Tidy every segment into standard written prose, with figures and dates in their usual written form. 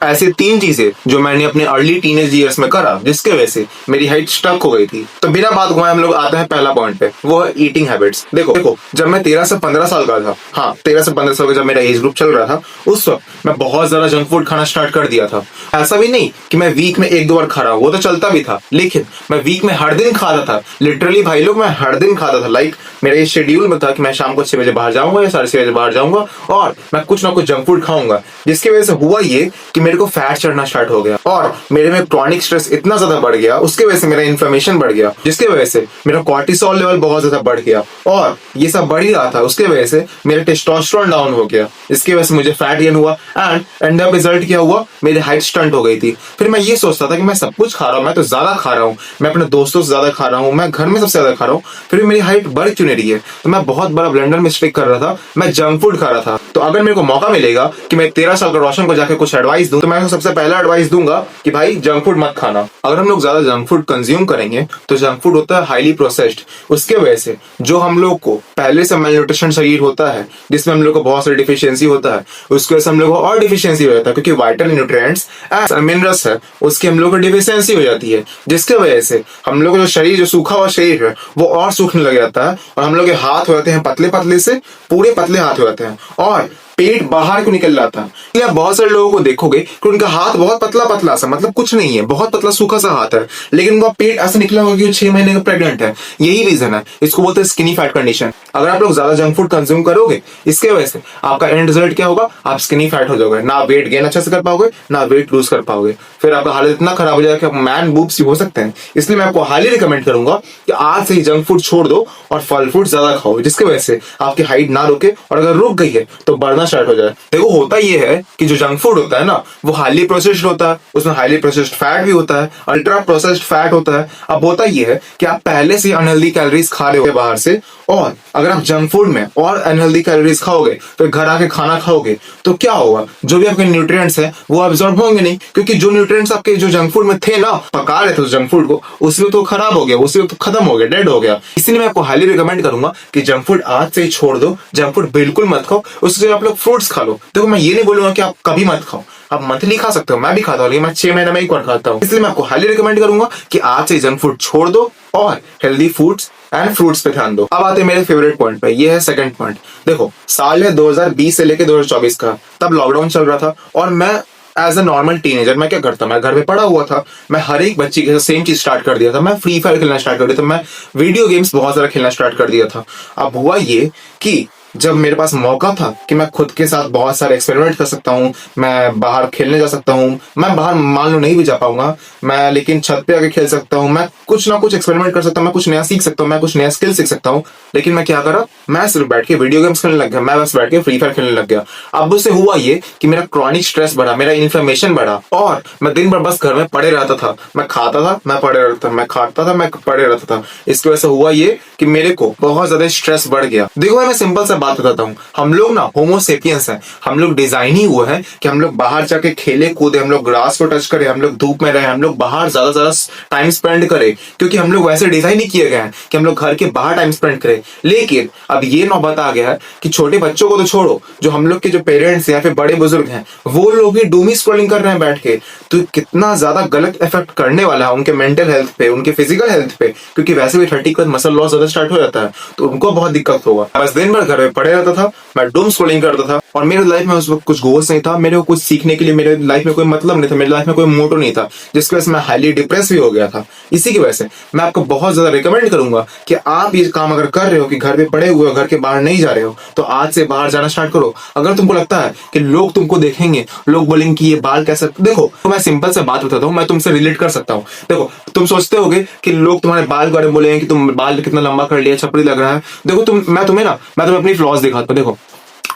ऐसे 3 चीजें जो मैंने अपने अर्ली टीनेज ईयर्स में करा जिसके वजह से मेरी हाइट स्टक हो गई थी। तो बिना बात घुमाए हम लोग आते हैं पहला पॉइंट पे, वो है ईटिंग हैबिट्स। देखो जब मैं 13 से 15 साल का था, हाँ 13 से 15 साल का जब मेरा एज ग्रुप चल रहा था, उस वक्त मैं बहुत ज्यादा जंक फूड खाना स्टार्ट कर दिया था। ऐसा भी नहीं कि मैं वीक में 1-2 बार खा रहा हूँ, वो तो चलता भी था, लेकिन मैं वीक में हर दिन खाता था। लिटरली भाई लोग, मैं हर दिन खाता था। लाइक मेरा ये शेड्यूल में था कि मैं शाम को 6 बजे बाहर जाऊंगा या 6:30 बजे बाहर जाऊंगा और मैं कुछ ना कुछ जंक फूड खाऊंगा। जिसकी वजह से हुआ ये कि मेरे को फैट चढ़ना स्टार्ट हो गया और मेरे में क्रॉनिक स्ट्रेस इतना ज्यादा बढ़ गया, उसके वजह से मेरा इन्फ्लेमेशन बढ़ गया, जिसके वजह से मेरा कॉर्टिसोल लेवल बहुत ज्यादा बढ़ गया और ये सब बढ़ ही रहा था। उसके वजह से मेरा टेस्टोस्टेरोन डाउन हो गया, इसकी वजह से मुझे फैट गेन हुआ एंड एंड अप रिजल्ट क्या हुआ, मेरी हाइट स्टंट हो गई थी। फिर मैं ये सोचता था कि मैं सब कुछ खा रहा हूँ, मैं तो ज्यादा खा रहा हूँ, मैं अपने दोस्तों से ज्यादा खा रहा हूँ, मैं घर में सबसे ज्यादा खा रहा हूँ, फिर मेरी हाइट बढ़ क्यों नहीं रही है। तो मैं बहुत बड़ा ब्लंडर मिस्टेक कर रहा था, मैं जंक फूड खा रहा था। तो अगर मेरे को मौका मिलेगा कि मैं 13 साल का रोशन को जाकर कुछ एडवाइस दूं, तो मैं सबसे पहला एडवाइस दूंगा कि भाई जंक फूड मत खाना। अगर हम लोग ज्यादा जंक फूड कंज्यूम करेंगे तो जंक फूड होता है हाईली प्रोसेस्ड, उसके वजह से जो हम लोग को पहले से मेल न्यूट्रिशन शरीर होता है जिसमें हम लोग को बहुत सारी डिफिशियंसी होता है, उसकी वजह से हम लोग को और डिफिशियंसी हो जाता है, क्योंकि वाइटल न्यूट्रिएंट्स मिनरल्स है उसकी हम लोग को डिफिशियंसी हो जाती है, जिसके वजह से हम लोग का जो शरीर, जो सूखा हुआ शरीर है वो और सूखने लग जाता है और हम लोग के हाथ हो जाते हैं पतले पतले से, पूरे पतले हाथ हो जाते हैं और पेट बाहर को निकल जाता है। आप बहुत सारे लोगों को देखोगे कि उनका हाथ बहुत पतला पतला सा, मतलब कुछ नहीं है, बहुत पतला सूखा सा हाथ है, लेकिन उनका पेट ऐसा निकला होगा कि 6 महीने का प्रेग्नेंट है। यही रीजन है, इसको बोलते हैं स्किनी फैट कंडीशन। अगर आप लोग ज्यादा जंक फूड कंज्यूम करोगे, इसके वजह से आपका एंड रिजल्ट क्या होगा, आप स्किनी फैट हो जाओगे, ना वेट गेन अच्छे से कर पाओगे ना वेट लूज कर पाओगे, फिर आपका हालत इतना खराब हो जाएगा कि मैन बूब्स भी हो सकते हैं। इसलिए मैं आपको हाईली रिकमेंड करूंगा कि आज से ही जंक फूड छोड़ दो और फल फ्रूट ज्यादा खाओ, जिसकी वजह से आपकी हाइट ना रुके और अगर रुक गई है तो बढ़ना स्टार्ट हो जाए। देखो होता ये है कि जो जंक फूड होता है ना, वो हाईली प्रोसेस्ड होता है, उसमें हाईली प्रोसेस्ड फैट भी होता है, अल्ट्रा प्रोसेस्ड फैट होता है। अब होता ये है कि आप पहले से अनहेल्दी कैलोरीज खा रहे हो बाहर से, और अगर आप जंक फूड में और अनहेल्दी कैलोरीज खाओगे, फिर घर आके खाना खाओगे, तो क्या होगा, जो भी आपके न्यूट्रिएंट्स हैं वो अब्सॉर्ब होंगे नहीं, क्योंकि जो न्यूट्रिएंट्स आपके जो जंक फूड में थे ना, पका रहे थे उस जंक फूड को, उसमें तो खराब हो गया, उसमें तो खत्म हो गया, डेड हो गया। इसलिए मैं आपको हाईली रिकमेंड करूंगा कि जंक फूड आज से ही छोड़ दो, जंक फूड बिल्कुल मत खाओ, उसके लिए आप लोग फ्रूट्स खा लो। देखो मैं ये नहीं बोलूंगा कि आप कभी मत खाओ, आप मंथली खा सकते हो, मैं भी खाता हूँ, लेकिन मैं 6 महीने में एक बार खाता हूँ। इसलिए मैं आपको हाईली रिकमेंड करूंगा कि आज से जंक फूड छोड़ दो और हेल्दी फूड्स एंड फ्रूट्स पे ध्यान दो। अब आते हैं मेरे फेवरेट पॉइंट पे, ये है सेकंड पॉइंट। देखो साल है 2020 से लेके 2024 का, तब लॉकडाउन चल रहा था और मैं एज अ नॉर्मल टीनेजर मैं क्या करता, मैं घर में पड़ा हुआ था, मैं हर एक बच्ची के साथ सेम चीज स्टार्ट कर दिया था, मैं फ्री फायर खेलना स्टार्ट कर दिया था, मैं वीडियो गेम्स बहुत सारा खेलना स्टार्ट कर दिया था। अब हुआ ये कि जब मेरे पास मौका था कि मैं खुद के साथ बहुत सारे एक्सपेरिमेंट कर सकता हूँ, मैं बाहर खेलने जा सकता हूँ, मैं बाहर मान लो नहीं भी जा पाऊंगा मैं, लेकिन छत पे आके खेल सकता हूँ, मैं कुछ ना कुछ एक्सपेरिमेंट कर सकता हूँ, मैं कुछ नया सीख सकता हूँ, मैं कुछ नया स्किल सीख सकता हूँ। लेकिन मैं क्या करा, मैं सिर्फ बैठ के वीडियो गेम्स खेलने लग गया, मैं बस बैठ के फ्री फायर खेलने लग गया। अब उससे हुआ ये कि मेरा क्रॉनिक स्ट्रेस बढ़ा, मेरा इन्फ्लेमेशन बढ़ा और मैं दिन भर बस घर में पड़े रहता था, मैं खाता था मैं पड़े रहता था, मैं खाता था मैं पड़े रहता था। इसकी वजह से हुआ ये कि मेरे को बहुत ज्यादा स्ट्रेस बढ़ गया। देखो मैं सिंपल सा बात बताता हूँ, हम लोग ना होमो सेपियंस हैं, हम लोग डिजाइन ही हुए हैं कि हम लोग बाहर जाके खेले कूदे, हम लोग ग्रास को टच करें, हम लोग धूप में रहे, हम लोग बाहर ज्यादा ज्यादा टाइम स्पेंड करें, क्योंकि हम लोग वैसे डिजाइन ही किए गए हैं कि हम लोग घर के बाहर टाइम स्पेंड करें। लेकिन अब ये नौबत आ गया है कि छोटे बच्चों को तो छोड़ो, जो हम लोग के जो पेरेंट्स या फिर बड़े बुजुर्ग हैं, वो लोग भी डूमी स्क्रॉलिंग कर रहे हैं बैठ के, तो कितना ज्यादा गलत इफेक्ट करने वाला है उनके मेंटल हेल्थ पे, उनके फिजिकल हेल्थ पे, क्योंकि वैसे भी 30 के बाद मसल लॉस ज्यादा स्टार्ट हो जाता है, तो उनको बहुत दिक्कत होगा। बस दिन भर घर में पड़े रहता था, मैं डूम स्क्रॉलिंग करता था और मेरे लाइफ में उस वक्त कुछ गोल्स नहीं था, मेरे को कुछ सीखने के लिए मेरे लाइफ में कोई मतलब नहीं था, मेरे लाइफ में कोई मोटो नहीं था, जिसकी वजह से मैं हाईली डिप्रेस भी हो गया था। इसी की वजह से मैं आपको बहुत ज्यादा रिकमेंड करूंगा कि आप ये काम अगर कर रहे हो कि घर पे पड़े हुए हो, घर के बाहर नहीं जा रहे हो, तो आज से बाहर जाना स्टार्ट करो। अगर तुमको लगता है कि लोग तुमको देखेंगे, लोग बोलेंगे कि ये बाल कैसा, देखो तो मैं सिंपल से बात बताता हूँ, मैं तुमसे रिलेट कर सकता हूँ। देखो तुम सोचते होगे कि लोग तुम्हारे बाल के बारे में बोलेंगे कि तुम बाल कितना लंबा कर लिया, छपरी लग रहा है। देखो मैं तुम्हें अपनी फ्लॉज दिखाता हूँ। देखो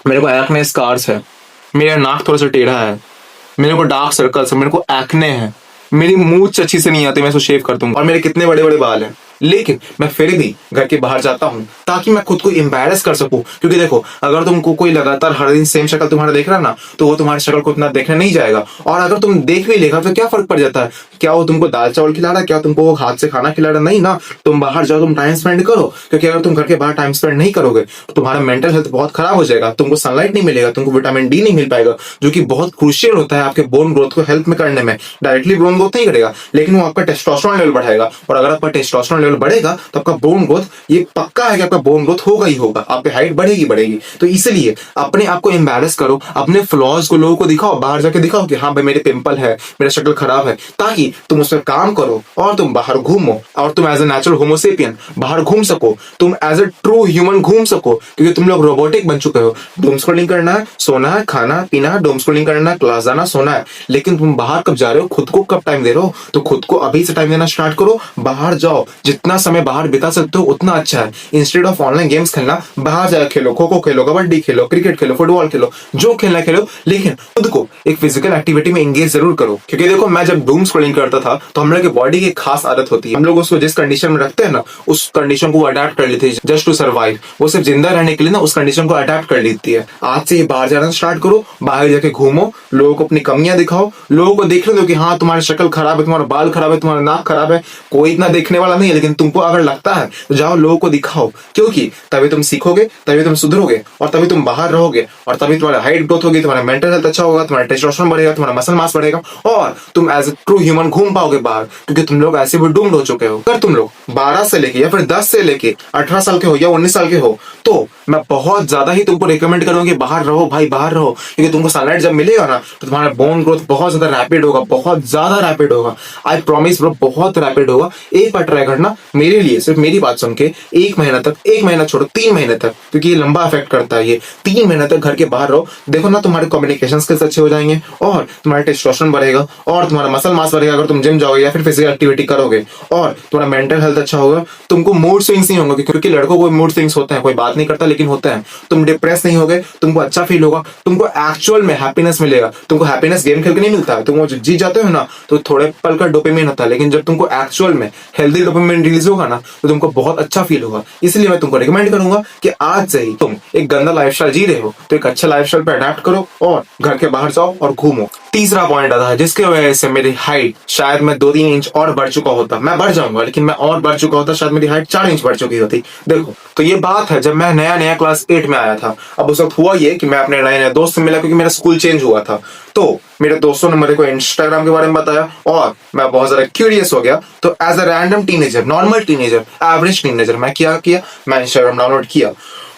मेरे को एक्ने स्कार्स है, मेरा नाक थोड़ा सा टेढ़ा है, मेरे को डार्क सर्कल्स है, मेरे को एक्ने है, मेरी मूंछ अच्छी से नहीं आती, मैं इसको शेव कर दूंगा, और मेरे कितने बड़े बड़े बाल हैं, लेकिन मैं फिर भी घर के बाहर जाता हूँ ताकि मैं खुद को एम्बैरस कर सकूं। क्योंकि देखो अगर तुमको कोई लगातार हर दिन सेम शक्ल तुम्हारा देख रहा है ना, तो वो तुम्हारी शक्ल को उतना देखने नहीं जाएगा, और अगर तुम देख भी लेगा तो क्या फर्क पड़ जाता है, क्या वो तुमको दाल चावल खिला रहा है, क्या तुमको वो हाथ से खाना खिला रहा है? नहीं ना। तुम बाहर जाओ, तुम टाइम स्पेंड करो, क्योंकि अगर तुम घर के बाहर टाइम स्पेंड नहीं करोगे तो तुम्हारा मेंटल हेल्थ बहुत खराब हो जाएगा, तुमको सनलाइट नहीं मिलेगा, तुमको विटामिन डी नहीं मिल पाएगा, जो कि बहुत क्रूशियल होता है आपके बोन ग्रोथ को हेल्प में करने में। डायरेक्टली बोन ग्रोथ नहीं करेगा, लेकिन वो आपका टेस्टोस्टेरोन लेवल बढ़ाएगा, और अगर आपका टेस्टोस्टेरोन लेवल बढ़ेगा तो आपका बोन ग्रोथ, ये पक्का है कि आपका बोन ग्रोथ होगा ही होगा, आपकी हाइट बढ़ेगी। तो इसलिए अपने आप को एम्बैरेस करो, अपने फ्लॉज को लोगों को दिखाओ, बाहर जाके दिखाओ कि हाँ भाई मेरे पिंपल है, मेरा शक्ल खराब है, ताकि तुम उस पर काम करो और तुम बाहर घूमो, और तुम एज ए नेचुरल होमोसेपियन बाहर घूम सको, तुम एज ए ट्रू ह्यूमन घूम सको, क्योंकि तुम लोग रोबोटिक बन चुके हो। डूम स्क्रॉलिंग करना है, सोना है, खाना पीना है, डूम स्क्रॉलिंग करना है, क्लास जाना, सोना है, लेकिन तुम बाहर कब जा रहे हो, खुद को कब टाइम दे रहे हो? तो खुद को अभी से टाइम देना स्टार्ट करो, बाहर जाओ, जितना समय बाहर बिता सकते हो उतना अच्छा है। इंस्टेड ऑफ ऑनलाइन गेम्स खेलना, बाहर जाकर खेलो, खो खो खेलो, कबड्डी खेलो, क्रिकेट खेलो, फुटबॉल खेलो, जो खेलना खेलो, लेकिन खुद को एक फिजिकल एक्टिविटी में एंगेज जरूर करो। क्योंकि देखो, मैं जब डूम स्क्रॉलिंग करता था तो हम लोग की बॉडी की एक खास आदत होती है, हम लोग उसको जिस कंडीशन में रखते हैं ना, उस कंडीशन को अडेप्ट कर लेते हैं जस्ट टू सर्वाइव। वो सिर्फ जिंदा रहने के लिए ना उस कंडीशन को अडेप्ट कर लेती है। आज से ये बाहर जाना स्टार्ट करो, बाहर जाके घूमो, लोगों को अपनी कमियां दिखाओ, लोगों को देखने दो कि हाँ तुम्हारी शक्ल खराब है, तुम्हारा बाल खराब है, तुम्हारा नाक खराब है, कोई इतना देखने वाला नहीं है, लेकिन तुमको अगर लगता है तो जाओ लोगों को दिखाओ, क्योंकि तभी तुम सीखोगे, तभी तुम सुधरोगे, और तभी तुम बाहर रहोगे, और तभी तुम्हारा हाइट ग्रोथ होगी, तुम्हारा मेंटल हेल्थ अच्छा होगा, तुम्हारा टेस्टोस्टेरोन बढ़ेगा, तुम्हारा मसल मास बढ़ेगा, और तुम एज ए ट्रू ह्यूमन घूम पाओगे बाहर। क्योंकि तुम लोग ऐसे भी डूम्ड हो चुके हो। अगर तुम लोग 12 से लेके या फिर 10 से लेके 18 साल के हो या 19 साल के हो, तो मैं बहुत ज्यादा ही तुमको रिकमेंड करूंगा कि बाहर रहो भाई, बाहर रहो, क्योंकि तुमको सनलाइट जब मिलेगा ना तो तुम्हारा बोन ग्रोथ बहुत ज्यादा रैपिड होगा, बहुत ज्यादा रैपिड होगा। आई प्रॉमिस ब्रो, बहुत रैपिड होगा। एक बार ट्राई करना मेरे लिए, सिर्फ मेरी बात सुन के 1 महीना तक, 1 महीना छोड़ो 3 महीने तक, क्योंकि ये लंबा इफेक्ट करता है। ये 3 महीने तक घर के बाहर रहो, देखो ना तुम्हारे कम्युनिकेशन स्किल्स अच्छे हो जाएंगे, और तुम्हारा टेस्टोस्टेरोन बढ़ेगा, और तुम्हारा मसल मास बढ़ेगा अगर तुम जिम जाओगे या फिर फिजिकल एक्टिविटी करोगे, और तुम्हारा मेंटल हेल्थ अच्छा होगा। तुमको मूड स्विंग्स नहीं होंगे, क्योंकि लड़कों को मूड स्विंग्स होते हैं, कोई बात नहीं करता लेकिन होते हैं। तुम डिप्रेस नहीं होगे, तुमको अच्छा फील होगा, तुमको एक्चुअल में हैप्पीनेस मिलेगा। तुमको हैप्पीनेस गेम खेल के नहीं मिलता है, तुम जी जाते हो ना तो थोड़े पल का डोपामिन होता है, लेकिन जब तुमको एक्चुअल में हेल्दी डोपामिन रिलीज होगा ना तो तुमको बहुत अच्छा फील होगा। इसलिए मैं तुमको रिकमेंड करूंगा कि आज से ही तुम एक गंदा लाइफस्टाइल जी रहे हो तो एक अच्छा लाइफस्टाइल पे अडेप्ट करो, और घर के बाहर जाओ और घूमो। तीसरा पॉइंट आता है जिसकी वजह से मेरी हाइट शायद मैं 2-3 इंच और बढ़ चुका होता, मैं बढ़ जाऊंगा लेकिन मैं और बढ़ चुका होता, शायद मेरी हाइट 4 इंच बढ़ चुकी होती। देखो, तो ये बात है जब मैं नया क्लास 8 में आया था। अब उस वक्त हुआ ये कि मैं अपने नए दोस्त से मिला, क्योंकि मेरा स्कूल चेंज हुआ था, तो मेरे दोस्तों ने मेरे को इंस्टाग्राम के बारे में बताया और मैं बहुत ज्यादा क्यूरियस हो गया। तो as a random teenager, normal teenager, average teenager, मैं क्या किया, मैं इंस्टाग्राम डाउनलोड किया,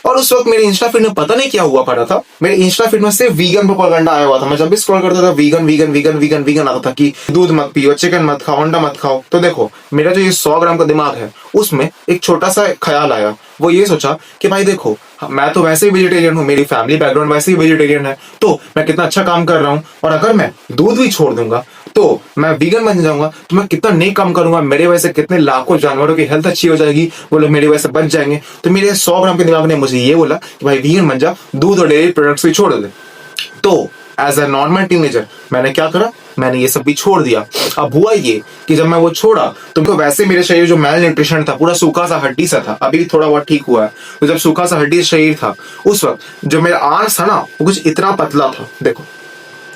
और उस वक्त मेरे इंस्टा फीड में पता नहीं क्या हुआ पड़ा था, मेरे इंस्टा फीड में सिर्फ वीगन प्रोपेगेंडा आया हुआ था। मैं जब भी स्क्रॉल करता था vegan vegan vegan vegan vegan आता था कि दूध मत पियो, चिकन मत खाओ, अंडा मत खाओ। तो देखो, मेरा जो ये 100 ग्राम का दिमाग है उसमें एक छोटा सा ख्याल आया, वो ये सोचा कि भाई देखो, मैं तो वैसे ही वेजिटेरियन हूँ, मेरी फैमिली बैकग्राउंड वैसे ही वेजिटेरियन है, तो मैं कितना अच्छा काम कर रहा हूँ, और अगर मैं दूध भी छोड़ दूंगा तो मैं वीगन बन जाऊंगा, तो मैं कितना नेक काम करूंगा, मेरे वजह से कितने लाखों जानवरों की हेल्थ अच्छी हो जाएगी, वो लोग मेरी वजह से बच जाएंगे। तो मेरे 100 ग्राम के दिमाग ने मुझे ये बोला कि भाई वीगन बन जा, दूध और डेयरी प्रोडक्ट्स भी छोड़ दे। तो एज अ नॉर्मल टीनेजर मैंने क्या करा, मैंने ये सब भी छोड़ दिया। अब हुआ ये कि जब मैं वो छोड़ा तो वैसे मेरे शरीर जो मेल न्यूट्रिशन था, पूरा सूखा सा हड्डी सा था, अभी थोड़ा बहुत ठीक हुआ है। तो जब सूखा सा हड्डी शरीर था, उस वक्त जो मेरा आर्म्स था ना वो कुछ इतना पतला था, देखो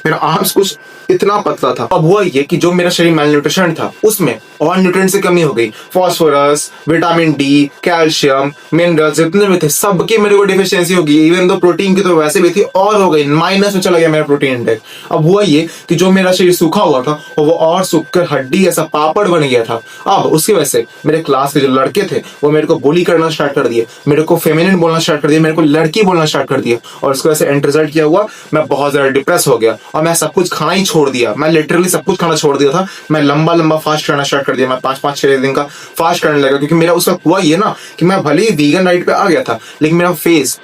मेरा आर्म्स कुछ इतना पतला था। अब हुआ ये कि जो मेरा शरीर मेल न्यूट्रिशन था उसमें और न्यूट्रिएंट्स की कमी हो गई, phosphorus, vitamin D, calcium, minerals जितने भी थे सबकी मेरे को डिफिशियंसी हो गई। इवन तो प्रोटीन की तो वैसे भी थी और हो गई, माइनस में चला गया मेरा प्रोटीन इंटेक। अब हुआ ये कि जो मेरा शरीर सूखा हुआ था वो और सूख कर हड्डी ऐसा पापड़ बन गया था। अब उसकी वजह से मेरे क्लास के जो लड़के थे वो मेरे को बुली करना स्टार्ट कर दिए, मेरे को फेमिनिन बोलना स्टार्ट कर दिया, मेरे को लड़की बोलना स्टार्ट कर दिया, और उसकी वजह से एंड रिजल्ट क्या हुआ, मैं बहुत ज्यादा डिप्रेस हो गया और मैं सब कुछ खाना ही छोड़ दिया। मैं लिटरली सब कुछ खाना छोड़ दिया था। मैं लंबा फास्ट करना स्टार्ट कर दिया, मैं 5-6 दिन का फास्ट करने लगा, क्योंकि मेरा उस वक्त हुआ ये ना कि मैं भले ही वीगन डाइट पे आ गया था लेकिन मेरा फेस,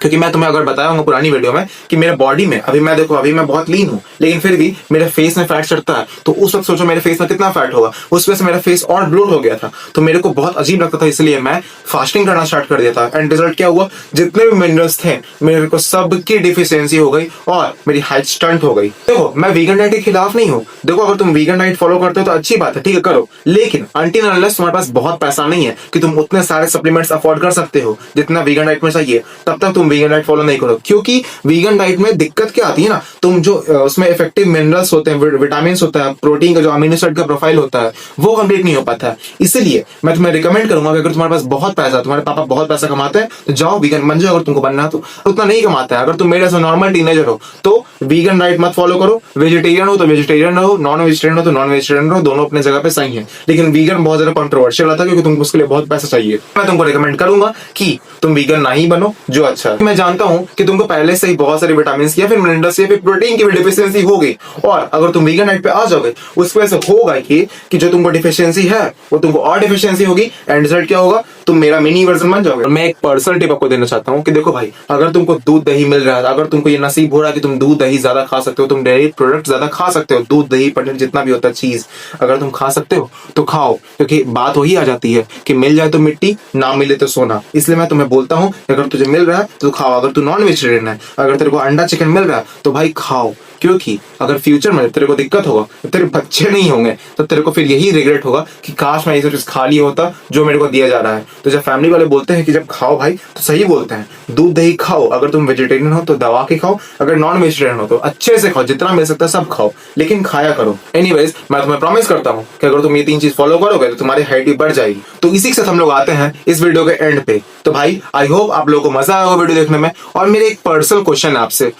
क्योंकि मैं तुम्हें अगर बताया हूँ पुरानी वीडियो में कि मेरे बॉडी में अभी मैं देखो अभी मैं बहुत लीन हूँ लेकिन फिर भी मेरे फेस में फैट चढ़ता है, तो उस वक्त सोचो मेरे फेस में कितना फैट होगा। उस वजह से मेरा फेस और ब्लोट हो गया था, तो मेरे को बहुत अजीब लगता था, इसलिए मैं फास्टिंग करना स्टार्ट कर दिया था। एंड रिजल्ट क्या हुआ, जितने भी मिनरल्स थे मेरे को सबकी डिफिशियंसी हो गई और मेरी हाइट स्टंट हो गई। देखो मैं वीगन डाइट के खिलाफ नहीं हूँ, देखो अगर तुम वीगन डाइट फॉलो करते हो तो अच्छी बात है, ठीक है करो, लेकिन अनटिल अनलेस तुम्हारे पास बहुत पैसा नहीं है कि तुम उतने सारे सप्लीमेंट्स अफोर्ड कर सकते हो जितना वीगन डाइट में चाहिए, तब तक तुम वीगन डाइट फॉलो नहीं करो, क्योंकि वीगन डाइट में दिक्कत क्या आती है ना, तुम जो उसमें इफेक्टिव मिनरल्स होते हैं, विटामिन होता है, प्रोटीन का जो अमीनो एसिड का प्रोफाइल होता है वो कंप्लीट नहीं हो पाता है। इसलिए मैं तुम्हें रिकमेंड करूंगा कि अगर तुम्हारे पास बहुत पैसा, तुम्हारे पापा बहुत पैसा कमाते हैं तो जाओ वीगन बन जाओ, अगर तुमको बनना है तो। उतना नहीं कमाता है, अगर तुम मेरे जैसे नॉर्मल टीनेजर हो तो वीगन डाइट मत फॉलो करो, वेजिटेरियन हो तो वेजिटेरियन रहो, नॉन वेजिटेरियन हो तो नॉन वेजिटेरियन रहो, दोनों अपने जगह पे सही है। लेकिन वीगन बहुत ज्यादा कंट्रोवर्शियल आता है क्योंकि तुमको उसके लिए बहुत पैसा चाहिए। मैं तुमको रिकमेंड करूंगा कि तुम वीगन ना ही बनो, जो अच्छा है। मैं जानता हूं कि तुमको पहले से ही बहुत सारे विटामिन या फिर मिनरल्स या फिर प्रोटीन की भी डिफिशियंसी होगी, और अगर तुम वीगन डाइट पे आ जाओगे उस वजह से होगा कि जो तुमको डिफिशियंसी है वो तुमको और डिफिशियंसी होगी, एंड रिजल्ट क्या होगा, तुम मेरा मिनी वर्जन बन जाओगे। मैं एक पर्सनल टिप आपको देना चाहता हूं कि देखो भाई, अगर तुमको दूध दही मिल रहा है, अगर तुमको ये नसीब हो रहा है कि तुम दूध दही ज्यादा खा सकते हो, तुम डेयरी प्रोडक्ट ज्यादा खा सकते हो, दूध दही पनीर जितना भी होता है चीज अगर तुम खा सकते हो तो खाओ, क्योंकि बात वही आ जाती है कि मिल जाए तो मिट्टी, ना मिले तो सोना। इसलिए मैं तुम्हें बोलता हूं कि अगर तुझे मिल रहा है तो खाओ। अगर तू नॉन वेजिटेरियन है, अगर तेरे को अंडा चिकन मिल रहा है तो भाई खाओ, क्योंकि अगर फ्यूचर में तेरे को दिक्कत होगा, तेरे बच्चे नहीं होंगे, तो तेरे को फिर यही रिग्रेट होगा कि काश मैं ये सब चीज खा लिया होता जो मेरे को दिया जा रहा है। तो जब फैमिली वाले बोलते हैं कि जब खाओ भाई, तो सही बोलते हैं, दूध दही खाओ। अगर तुम वेजिटेरियन हो तो दबा के खाओ, अगर नॉन वेजिटेरियन हो तो अच्छे से खाओ, जितना मिल सकता है सब खाओ, लेकिन खाया करो। एनीवेज, मैं तुम्हें प्रॉमिस करता हूँ कि अगर तुम ये 3 चीज फॉलो करोगे तो तुम्हारी हाइट भी बढ़ जाएगी। तो इसी के साथ हम लोग आते हैं इस वीडियो के एंड पे। तो भाई आई होप आप लोगों को मजा आया होगा वीडियो देखने में। और मेरे एक पर्सनल क्वेश्चन है आपसे,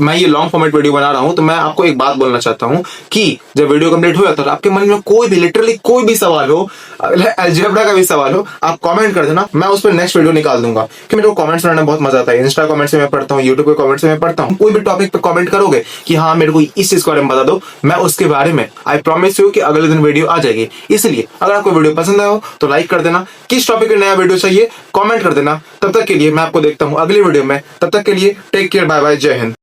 मैं ये लॉन्ग फॉर्मेट वीडियो बना रहा हूं तो मैं आपको एक बात बोलना चाहता हूं कि जब वीडियो कंप्लीट हो जाता है आपके मन में कोई भी लिटरली कोई भी सवाल हो, अलजेब्रा का भी सवाल हो, आप कमेंट कर देना, मैं उस पर नेक्स्ट वीडियो निकाल दूंगा। कि मेरे को कमेंट्स पढ़ने में बहुत मजा आता है, इंस्टा कमेंट्स में मैं पढ़ता हूँ, यूट्यूब पे कमेंट्स में मैं पढ़ता हूँ। कोई भी टॉपिक पे कमेंट करोगे कि हाँ मेरे को इस चीज के बारे में बता दो, मैं उसके बारे में आई प्रॉमिस यू कि अगले दिन वीडियो आ जाएगी। इसलिए अगर आपको वीडियो पसंद आया हो तो लाइक कर देना, किस टॉपिक पे नया वीडियो चाहिए कमेंट कर देना। तब तक के लिए मैं आपको देखता हूँ अगली वीडियो में, तब तक के लिए टेक केयर, बाय बाय, जय हिंद।